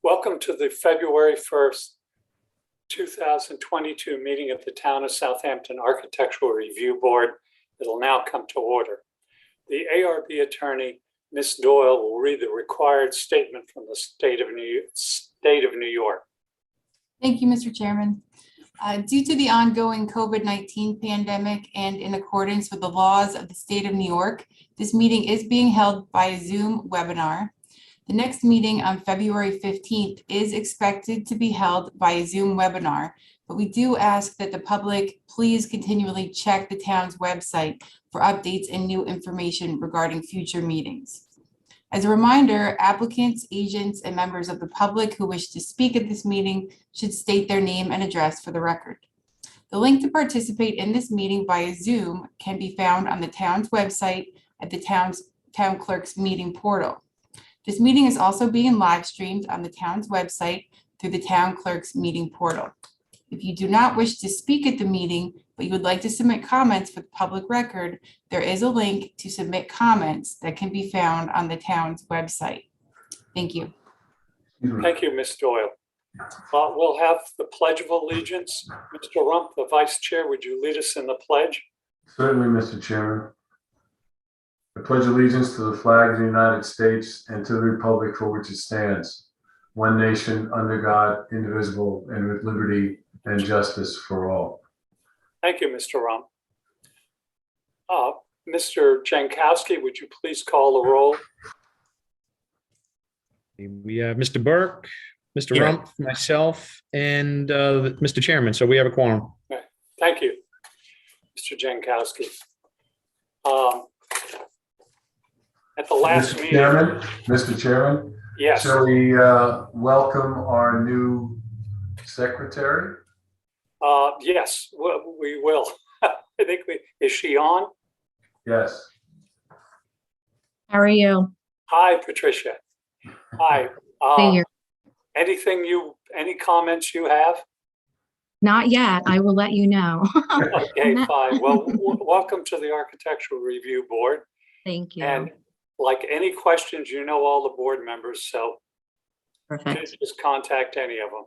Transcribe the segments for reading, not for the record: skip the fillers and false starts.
Welcome to the February 1st, 2022 meeting of the Town of Southampton Architectural Review Board. It'll now come to order. The ARB attorney, Ms. Doyle, will read the required statement from the State of New York. Thank you, Mr. Chairman. Due to the ongoing COVID-19 pandemic and in accordance with the laws of the State of New York, this meeting is being held by a Zoom webinar. The next meeting on February 15th is expected to be held by a Zoom webinar, but we do ask that the public please continually check the town's website for updates and new information regarding future meetings. As a reminder, applicants, agents, and members of the public who wish to speak at this meeting should state their name and address for the record. The link to participate in this meeting via Zoom can be found on the town's website at the town clerk's meeting portal. This meeting is also being live streamed on the town's website through the town clerk's meeting portal. If you do not wish to speak at the meeting, but you would like to submit comments for the public record, there is a link to submit comments that can be found on the town's website. Thank you. Thank you, Ms. Doyle. We'll have the Pledge of Allegiance. Mr. Rump, the Vice Chair, would you lead us in the pledge? Certainly, Mr. Chairman. I pledge allegiance to the flag of the United States and to the republic for which it stands, one nation under God, indivisible, and with liberty and justice for all. Thank you, Mr. Rump. Mr. Jankowski, would you please call the roll? We have Mr. Burke, Mr. Rump, myself, and Mr. Chairman. So we have a quorum. Okay. Thank you, Mr. Jankowski. At the last meeting. Mr. Chairman? Yes. Shall we welcome our new secretary? Yes, we will. I think is she on? Yes. How are you? Hi, Patricia. Hi. Hey, here. Any comments you have? Not yet. I will let you know. Okay, fine. Well, welcome to the Architectural Review Board. Thank you. And like any questions, you know all the board members, so Perfect. just contact any of them.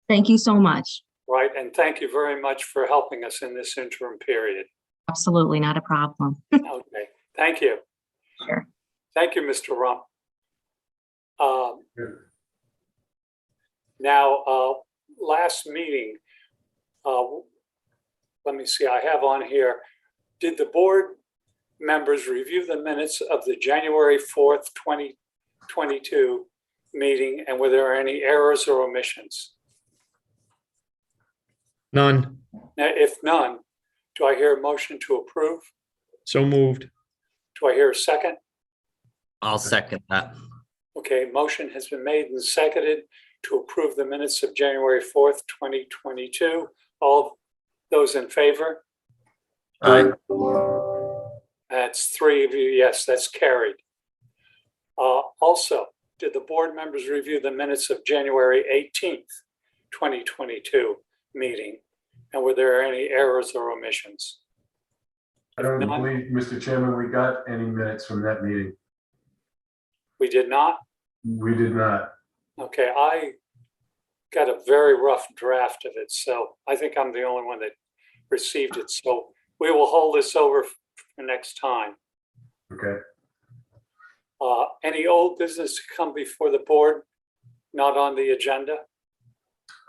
Thank you so much. Right, and thank you very much for helping us in this interim period. Absolutely, not a problem. Okay, thank you. Sure. Thank you, Mr. Rump. Now, last meeting, let me see, I have on here, did the board members review the minutes of the January 4th, 2022 meeting, and were there any errors or omissions? None. Now, if none, do I hear a motion to approve? So moved. Do I hear a second? I'll second that. Okay, motion has been made and seconded to approve the minutes of January 4th, 2022. All those in favor? Aye. That's 3 of you. Yes, that's carried. Also, did the board members review the minutes of January 18th, 2022 meeting? And were there any errors or omissions? I don't believe, Mr. Chairman, we got any minutes from that meeting. We did not? We did not. Okay, I got a very rough draft of it, so I think I'm the only one that received it. So we will hold this over for next time. Okay. Any old business to come before the board not on the agenda?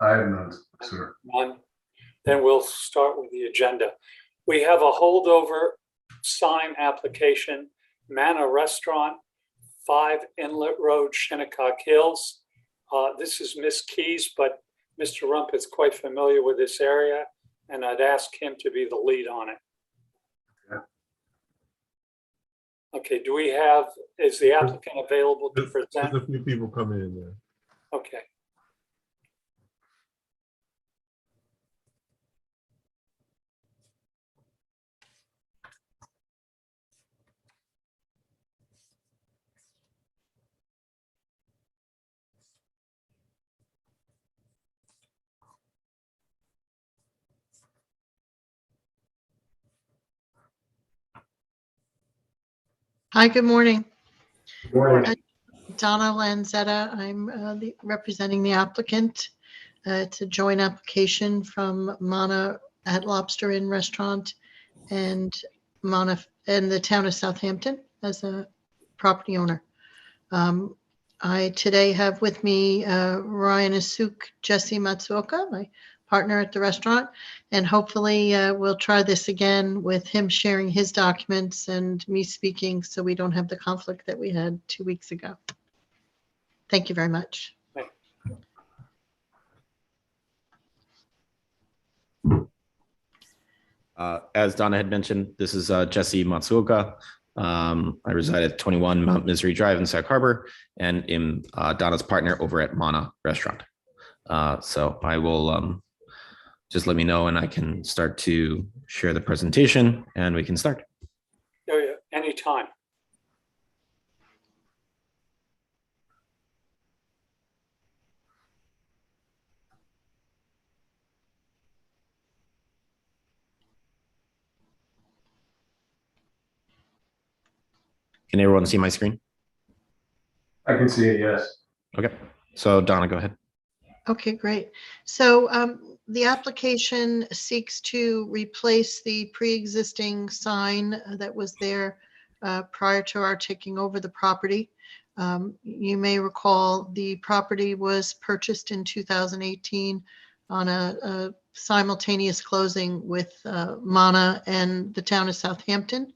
I have none, sir. None. Then we'll start with the agenda. We have a holdover sign application, Manor Restaurant, 5 Inlet Road, Shinnecock Hills. This is Miss Keys, but Mr. Rump is quite familiar with this area, and I'd ask him to be the lead on it. Okay, is the applicant available to present? There's a few people coming in there. Okay. Hi, good morning. Good morning. Donna Lanzetta. I'm representing the applicant. It's a joint application from Mana at Lobster Inn Restaurant and Mana and the town of Southampton as a property owner. I today have with me Ryan Asuk, Jesse Matsuoka, my partner at the restaurant, and hopefully we'll try this again with him sharing his documents and me speaking so we don't have the conflict that we had 2 weeks ago. Thank you very much. As Donna had mentioned, this is Jesse Matsuoka. I reside at 21 Mount Misery Drive in Sag Harbor and am Donna's partner over at Mana Restaurant. So I will just let me know and I can start to share the presentation and we can start. Oh, yeah, anytime. Can everyone see my screen? I can see it, yes. Okay, so Donna, go ahead. Okay, great. So the application seeks to replace the pre-existing sign that was there prior to our taking over the property. You may recall the property was purchased in 2018 on a simultaneous closing with Mana and the town of Southampton,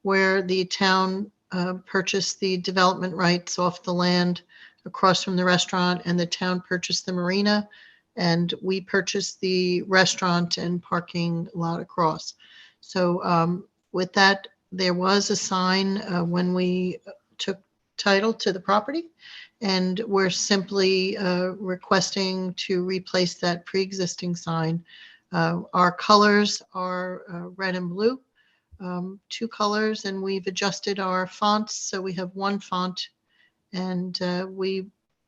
where the town purchased the development rights off the land across from the restaurant, and the town purchased the marina, and we purchased the restaurant and parking lot across. So with that, there was a sign when we took title to the property, and we're simply requesting to replace that pre-existing sign. Our colors are red and blue, two colors, and we've adjusted our fonts. So we have one font, and we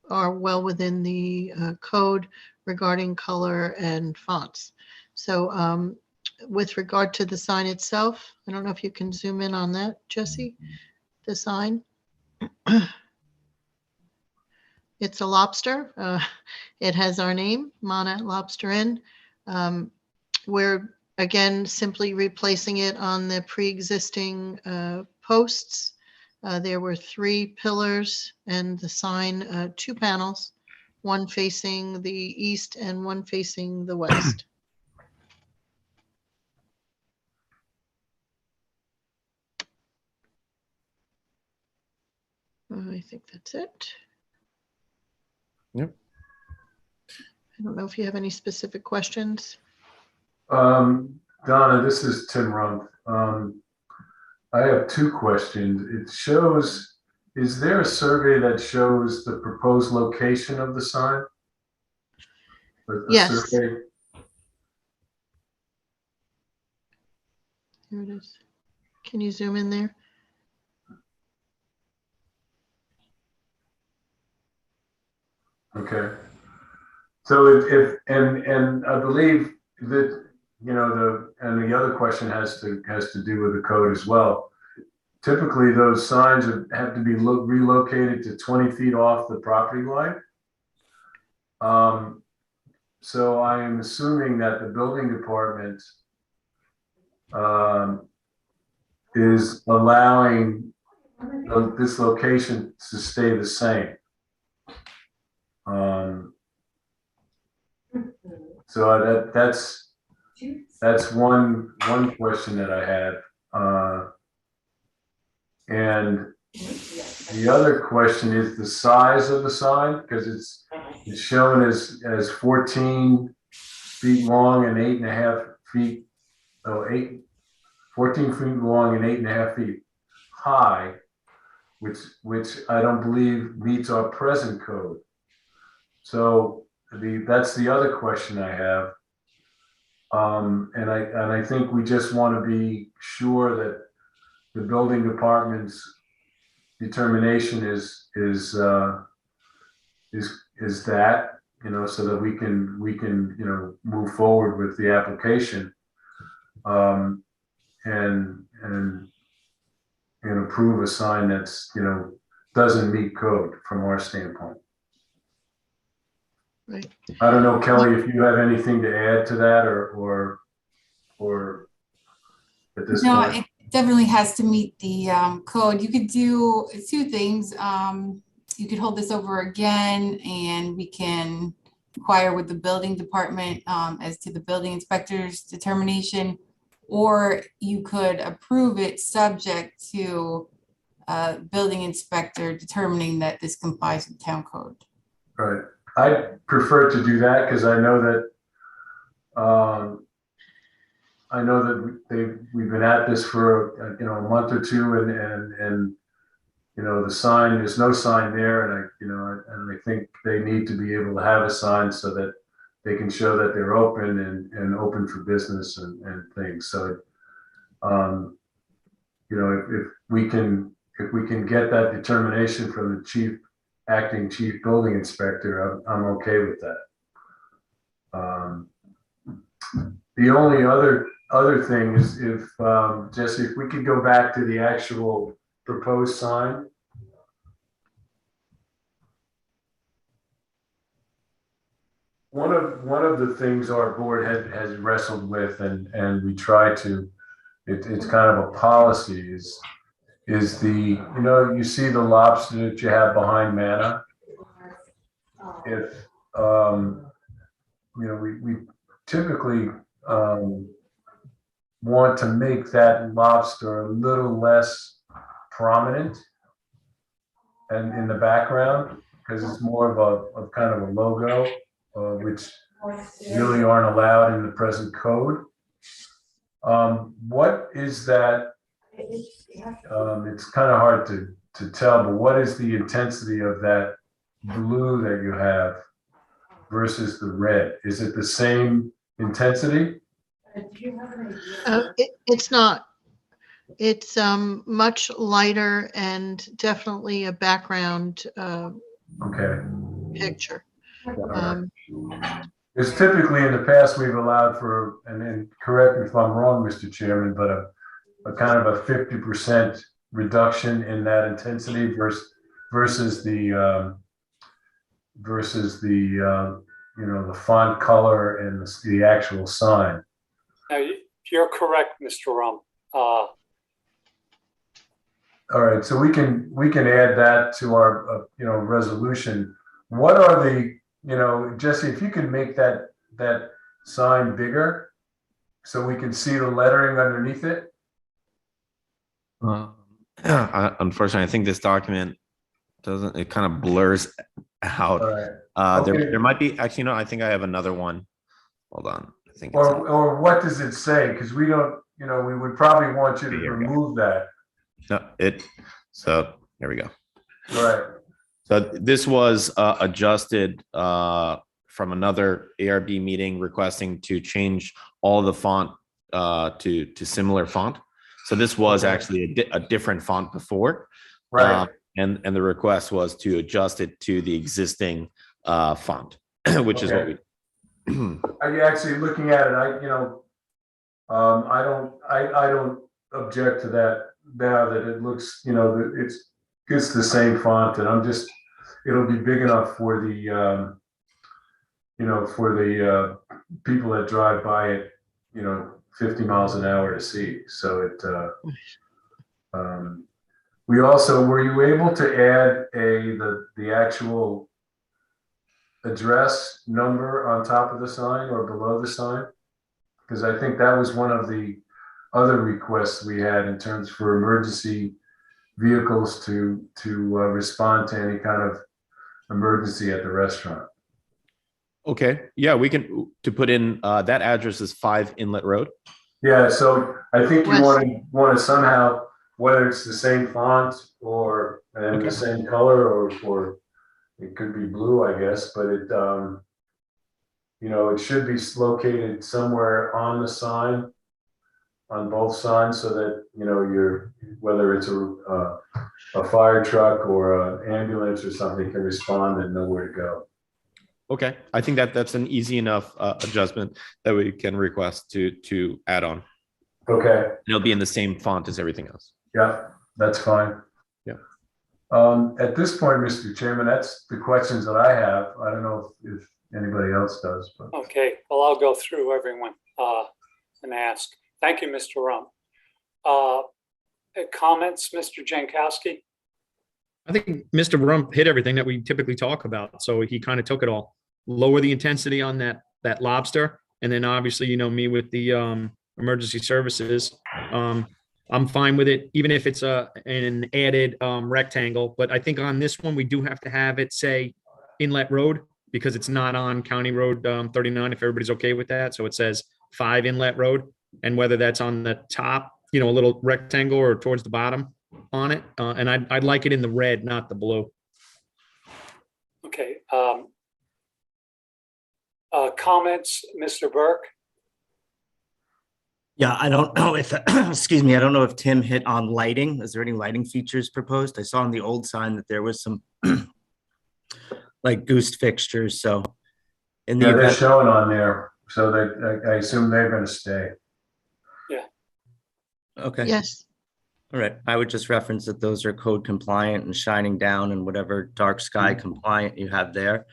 are well within the code regarding color and fonts. So with regard to the sign itself, I don't know if you can zoom in on that, Jesse, the sign. It's a lobster. It has our name, Mana Lobster Inn. We're again simply replacing it on the pre-existing posts. There were 3 pillars and the sign, 2 panels, one facing the east and one facing the west. I think that's it. Yep. I don't know if you have any specific questions. Donna, this is Tim Rumpf. I have 2 questions. It shows, is there a survey that shows the proposed location of the sign? Yes. Survey? Here it is. Can you zoom in there? Okay. So if and I believe that, you know, the other question has to do with the code as well. Typically, those signs have to be relocated to 20 feet off the property line. So I am assuming that the building department is allowing this location to stay the same. So that's one question that I had. And the other question is the size of the sign, because it's shown as 14 feet long and 8.5 feet, 14 feet long and 8.5 feet high, which I don't believe meets our present code. So that's the other question I have. And I think we just want to be sure that the building department's determination is that, you know, so that we can you know, move forward with the application and approve a sign that's, you know, doesn't meet code from our standpoint. Right. I don't know, Kelly, if you have anything to add to that or at this No, point. it definitely has to meet the code. You could do two things. You could hold this over again and we can inquire with the building department as to the building inspector's determination, or you could approve it subject to building inspector determining that this complies with town code. Right. I prefer to do that because I know that we've been at this for a month or two, and the sign, there's no sign there, and I think they need to be able to have a sign so that they can show that they're open and open for business and things. So if we can get that determination from the acting chief building inspector, I'm okay with that. The only other thing is if Jesse, if we could go back to the actual proposed sign. One of the things our board has wrestled with and we try to, it's kind of a policy is the, you see the lobster that you have behind Manna. If, we typically want to make that lobster a little less prominent and in the background, because it's more of kind of a logo, which really aren't allowed in the present code. What is that? It's kind of hard to tell, but what is the intensity of that blue that you have versus the red? Is it the same intensity? It's not. It's much lighter and definitely a background Okay. picture. Because typically in the past we've allowed for, and correct me if I'm wrong, Mr. Chairman, but a kind of a 50% reduction in that intensity versus the the font color and the actual sign. Now, you're correct, Mr. Rum. All right, so we can add that to our resolution. What are the Jesse, if you can make that sign bigger so we can see the lettering underneath it. Unfortunately, I think this document doesn't. It kind of blurs out. All right. Okay. There might be actually. No, I think I have another one. Hold on. I think. Or what does it say? Because we don't. We would probably want you to remove that. No, so here we go. Right. So this was adjusted from another ARB meeting requesting to change all the font to similar font. So this was actually a different font before. Right. And the request was to adjust it to the existing font, which is what we. Are you actually looking at it? I don't object to that now that it looks, it's the same font, and it'll be big enough for the people that drive by it, 50 miles an hour to see. So we also, were you able to add the actual address number on top of the sign or below the sign? Because I think that was one of the other requests we had in terms for emergency vehicles to respond to any kind of emergency at the restaurant. Okay, yeah, we can put in that address is 5 Inlet Road. Yeah, so I think you want to somehow, whether it's the same font or the same color or it could be blue, I guess, but it it should be located somewhere on the sign, on both signs, so that whether it's a fire truck or an ambulance or something can respond and know where to go. Okay, I think that's an easy enough adjustment that we can request to add on. Okay. It'll be in the same font as everything else. Yeah, that's fine. Yeah. At this point, Mr. Chairman, that's the questions that I have. I don't know if anybody else does, but. Okay, well, I'll go through everyone and ask. Thank you, Mr. Rump. Comments, Mr. Jankowski? I think Mr. Rump hit everything that we typically talk about. So he kind of took it all. Lower the intensity on that lobster. And then obviously, you know, me with the emergency services. I'm fine with it, even if it's an added rectangle. But I think on this one, we do have to have it say Inlet Road because it's not on County Road 39, if everybody's okay with that. So it says 5 Inlet Road. And whether that's on the top, you know, a little rectangle or towards the bottom on it. And I'd like it in the red, not the blue. Okay. Comments, Mr. Burke? Yeah, I don't know if, excuse me, I don't know if Tim hit on lighting. Is there any lighting features proposed? I saw on the old sign that there was some like goose fixtures, so. In the Yeah, they're event, showing on there, so I assume they're gonna stay. okay, Yes, all right. I would just reference that those are code compliant and shining down and whatever dark sky compliant you have there.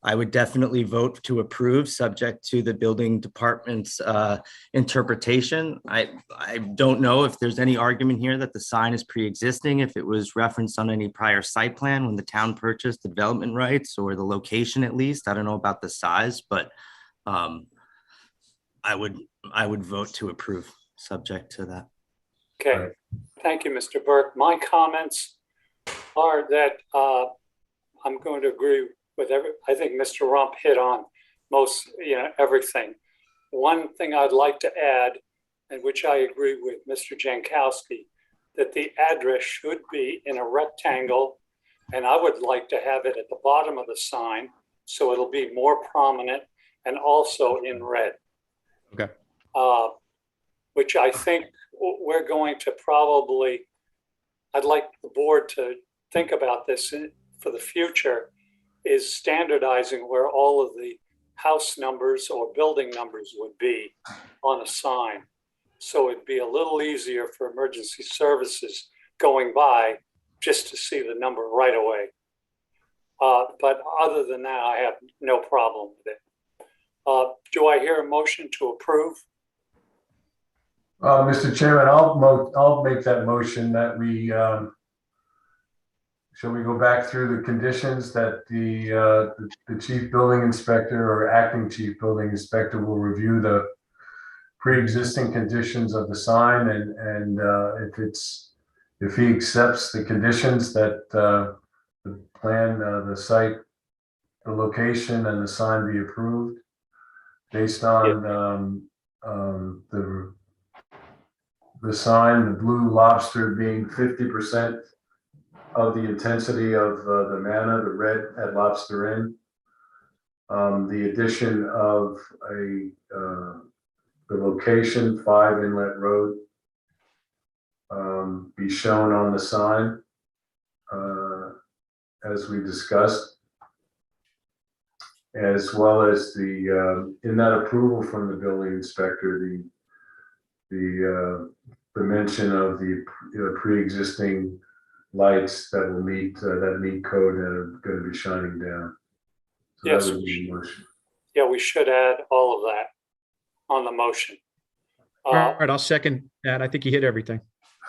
I would definitely vote to approve, subject to the building department's interpretation. I don't know if there's any argument here that the sign is pre-existing, if it was referenced on any prior site plan when the town purchased the development rights or the location at least. I don't know about the size, but I would vote to approve, subject to that. Okay, Right. thank you, Mr. Burke. My comments are that I'm going to agree with I think Mr. Rump hit on most, everything. One thing I'd like to add, and which I agree with Mr. Jankowski, that the address should be in a rectangle, and I would like to have it at the bottom of the sign so it'll be more prominent and also in red. Okay. Which I think we're going to probably, I'd like the board to think about this for the future, is standardizing where all of the house numbers or building numbers would be on a sign. So it'd be a little easier for emergency services going by just to see the number right away. But other than that, I have no problem with it. Do I hear a motion to approve? Mr. Chairman, I'll make that motion that we, shall we go back through the conditions that the chief building inspector or acting chief building inspector will review the pre-existing conditions of the sign, and if he accepts the conditions that the plan, the site, the location and the sign be approved based on the sign, the blue lobster being 50% of the intensity of the manna, the red at Lobster Inn. The addition of the location 5 Inlet Road be shown on the sign as we discussed, as well as the in that approval from the building inspector, the mention of the pre-existing lights that will meet code that are going to be shining down. So Yes. that would be the motion. Yeah, we should add all of that on the motion. All right, I'll second that. I think you hit everything.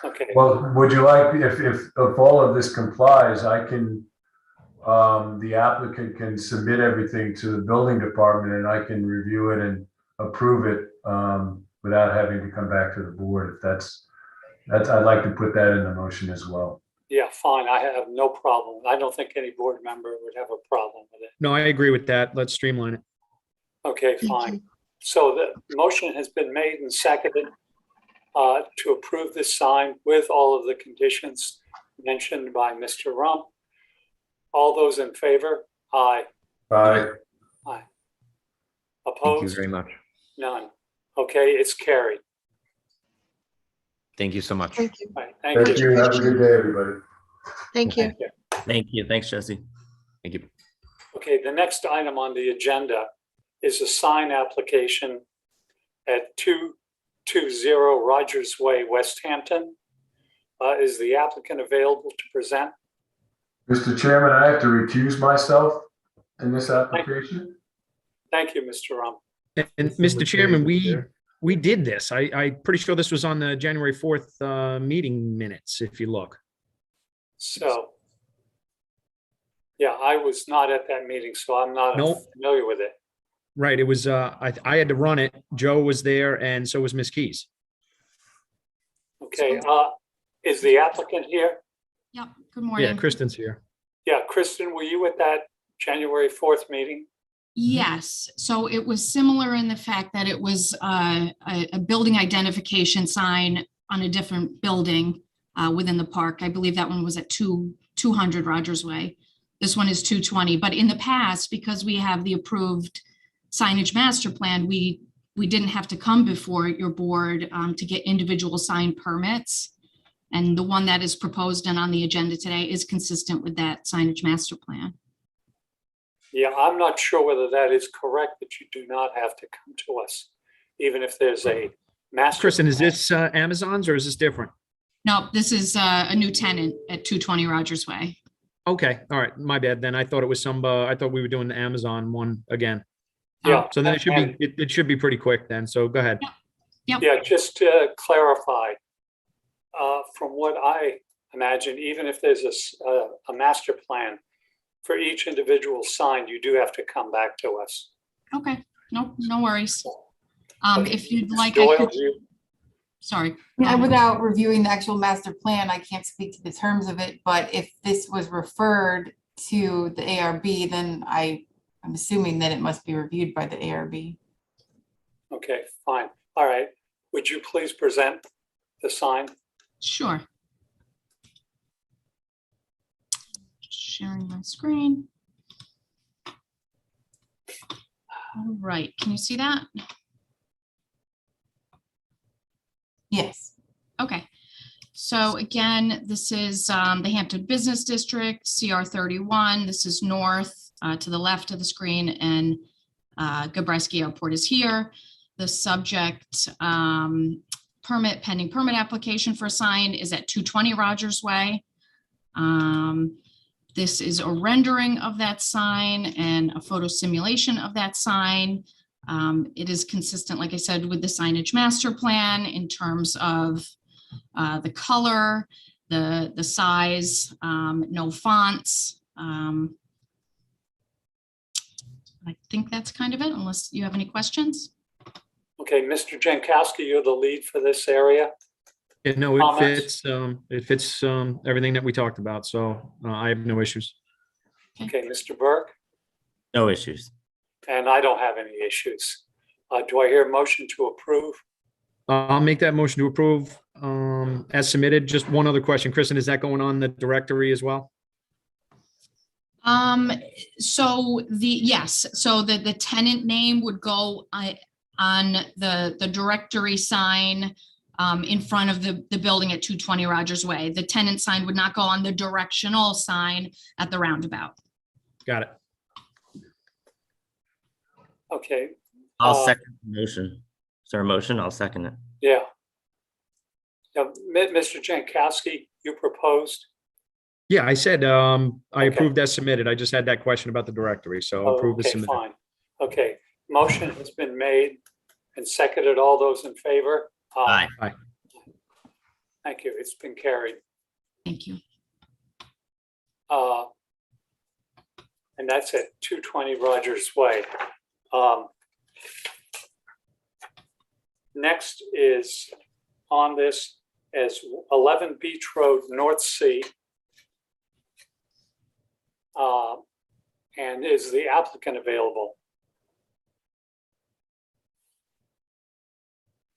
Okay, Well, would you like, if all of this complies, I can, the applicant can submit everything to the building department and I can review it and approve it without having to come back to the board. If that's, I'd like to put that in the motion as well. yeah, fine. I have no problem. I don't think any board member would have a problem with it. No, I agree with that. Let's streamline it. Okay, thank fine. you. So the motion has been made and seconded to approve this sign with all of the conditions mentioned by Mr. Rump. All those in favor? Aye. Aye. Thank you Opposed? very much. None. Okay, it's carried. Thank you so much. Thank you. All right, thank Thank you. you. Have a good day, everybody. Thank you. Thank you. Thanks, Jesse. Thank you. Okay, the next item on the agenda is a sign application at 220 Rogers Way, West Hampton. Is the applicant available to present? Mr. Chairman, I have to recuse myself in this application. Thank you, Mr. Rump. And Mr. Mr. Chairman, McCabe is here. we did this. I'm pretty sure this was on the January 4th meeting minutes, if you look. So, yeah, I was not at that meeting, so I'm not Nope. familiar with it. Right, it was, I had to run it. Joe was there and so was Miss Keys. Okay, is the applicant here? Yep, good Yeah, morning. Kristen's here. Yeah, Kristen, were you at that January 4th meeting? Yes, so it was similar in the fact that it was a building identification sign on a different building within the park. I believe that one was at 200 Rogers Way. This one is 220, but in the past, because we have the approved signage master plan, we didn't have to come before your board to get individual sign permits. And the one that is proposed and on the agenda today is consistent with that signage master plan. Yeah, I'm not sure whether that is correct, that you do not have to come to us, even if there's a master. Kristen, is plan. this Amazon's or is this different? No, this is a new tenant at 220 Rogers Way. Okay, all right, my bad. Then I thought it was I thought we were doing the Amazon one again. Yeah. So then it should be pretty quick then. So go ahead. Yep. Yeah, just to clarify, from what I imagine, even if there's a master plan, for each individual sign, you do have to come back to us. Okay, no worries. Okay. If you'd Ms. like, Doyle, I could, you- sorry. Yeah, without reviewing the actual master plan, I can't speak to the terms of it, but if this was referred to the ARB, then I'm assuming that it must be reviewed by the ARB. Okay, fine. All right. Would you please present the sign? Sure. Just sharing my screen. All right, can you see that? Yes. Okay. So again, this is the Hampton Business District, CR 31. This is north to the left of the screen, and Gabreski Airport is here. The subject pending permit application for a sign is at 220 Rogers Way. This is a rendering of that sign and a photo simulation of that sign. It is consistent, like I said, with the signage master plan in terms of the color, the size, no fonts. I think that's kind of it, unless you have any questions. Okay, Mr. Jankowski, you're the lead for this area. Yeah, no, Comments? it fits everything that we talked about. So I have no issues. Okay, Mr. Burke, No issues. and I don't have any issues. Do I hear a motion to approve? I'll make that motion to approve as submitted. Just one other question, Kristen, is that going on the directory as well? So the tenant name would go on the directory sign in front of the building at 220 Rogers Way. The tenant sign would not go on the directional sign at the roundabout. Got it. Okay, I'll second the motion. Is there a motion? I'll second it. yeah. Now, Mr. Jankowski, you proposed? Yeah, I said I Okay. approved as submitted. I just had that question about the directory. So Oh, approved as okay, submitted. fine. Okay, motion has been made and seconded. All those in favor? Aye. Thank you. It's been carried. Thank you. And that's at 220 Rogers Way. Next is on this as 11 Beach Road, North Sea. And is the applicant available?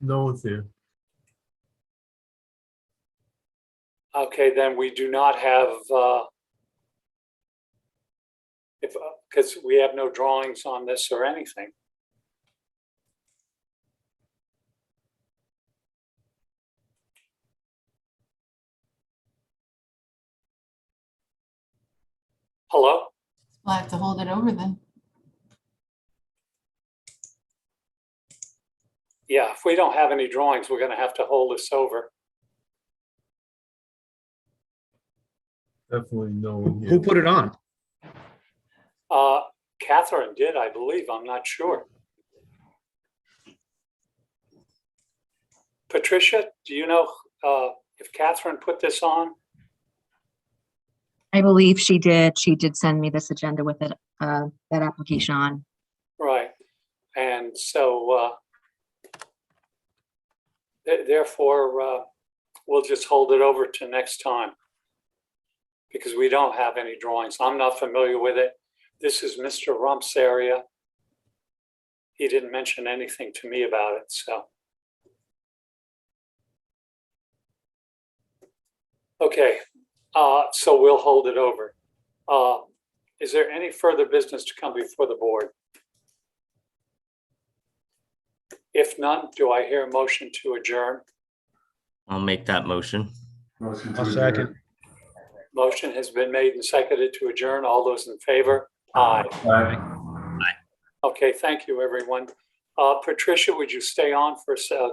No one's here. Okay, then we do not have, because we have no drawings on this or anything. Hello? We'll have to hold it over then. Yeah, if we don't have any drawings, we're gonna have to hold this over. Definitely no one here. Who put it on? Catherine did, I believe. I'm not sure. Patricia, do you know if Catherine put this on? I believe she did. She did send me this agenda with it, that application on. Right. And so therefore, we'll just hold it over to next time because we don't have any drawings. I'm not familiar with it. This is Mr. Rump's area. He didn't mention anything to me about it, so. Okay, so we'll hold it over. Is there any further business to come before the board? If none, do I hear a motion to adjourn? I'll make that motion. Motion to I'll adjourn. second. Motion has been made and seconded to adjourn. All those in favor? Aye. Aye. Okay, thank you, everyone. Patricia, would you stay on for